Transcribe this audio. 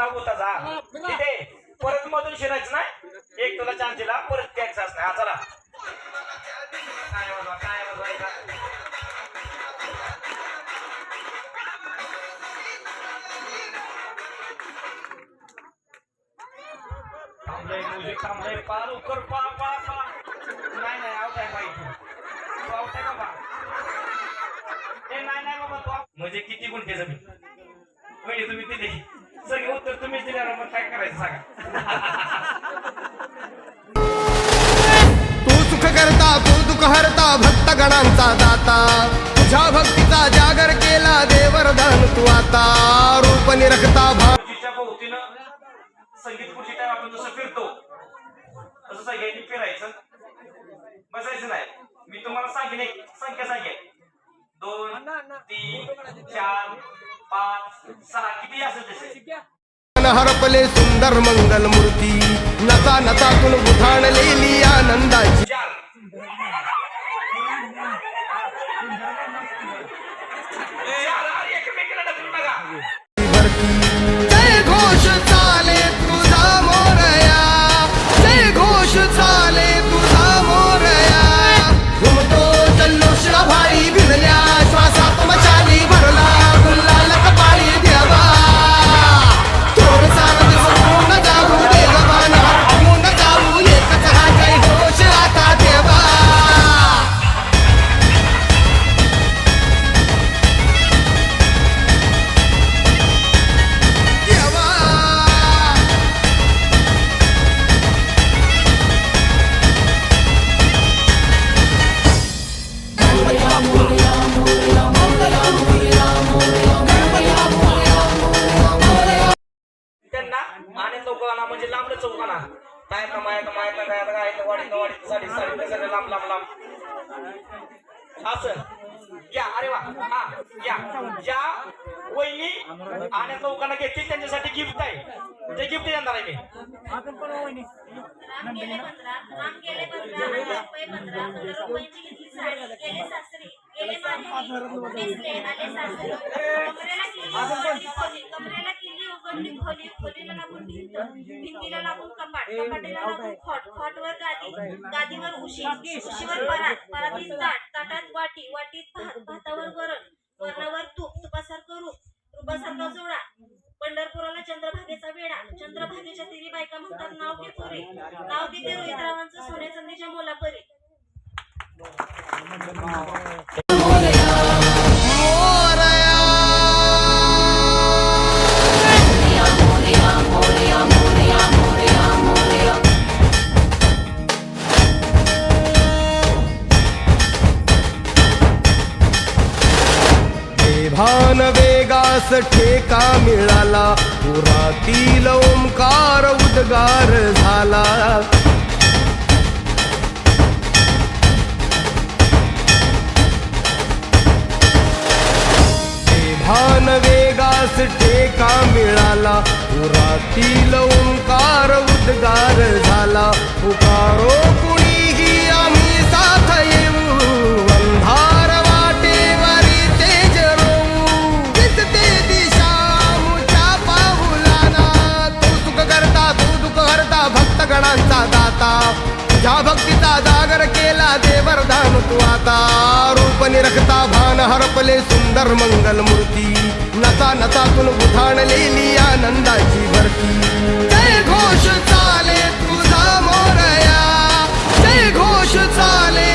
ना भूताचा तिथे परत मधून शिरायचं नाही एक तुला चान्स दिला परत त्याचाच नाही हा चला काय वाजवायचा थांबलंय पा लवकर पा पा पा नाही आउट आहे पाहिजे तू आउट आहे बाबा ए नाही बाबा तू म्हणजे किती गुंठे जमीन म्हणजे तुम्ही दिले सगळे उत्तर तुम्हीच दिले मग काय करायचं सांगा तू सुख करता तू दुःख हरता भक्त गणांचा दाता तुझ्या भक्तीचा जागर केला देवरदान तू आता रूप निरखता भावतीच्या भोवतीनं संगीत खुर्ची टाइम आपण जसं फिरतो तसं सगळ्यांनी फिरायचं बसायचं नाही मी तुम्हाला सांगेन एक संख्या सांगेन 2 3 4 5 6 किती असेल तसे हरपले सुंदर मंगल मूर्ती नसा नसातून उधाणलेली आनंदाची जय घोष चाले तुझा मोरया जय घोष चाले तुझा मोरया घुमतो जल्लोष भाई भिजल्या श्वासात मचाली भरला गुल्लाल कपाळी देवा थोर सारथ सोडून जाऊ देवान हटवून जाऊ एकच हा जय घोष आता देवा त्यांना आणि चौकाना म्हणजे लांबड चौकाना काय वाडीत साडी सगळं लांब लांब लांब असं या अरे वा हा या ज्या वहिनी आणि चौकाना घेतील त्यांच्यासाठी गिफ्ट आहे ते गिफ्ट देणार आहे मी भिंतीला लागून कपाट कपाटीला लागून खॉट खॉटवर गादी गादीवर उशी उशीवर परात परातीत ताट ताटात वाटी वाटीत भातावर वरण वरणावर तूप तुपासारखं रूप रूपासारखा जोडा पंढरपुराला चंद्रभागेचा वेडा चंद्रभागेच्या तिरी बायका म्हणतात नाव घे पुरे नाव घेते रोहितरावांचं सोन्या चांदीच्या मोलापरी भान वेगास ठेका मिळाला पुरातील ओंकार उद्गार झाला भान वेगास ठेका मिळाला पुरातील ओंकार उद्गार झाला पुकारो कुणीही आम्ही साथ येऊ अंधार वाटेवरी तेज रोवू दिसते दिशा मुच्या पाऊलाना तू सुख करता तू दुःख हरता भक्त गणांचा दाता तुझ्या भक्तीचा जागर केला देवरदान तू आता रूप निरखता भान हरपले सुंदर मंगल मूर्ती नसा नसातून उधाणलेली आनंदाची भरती जय घोष चाले तुझा मोरया जय घोष चाले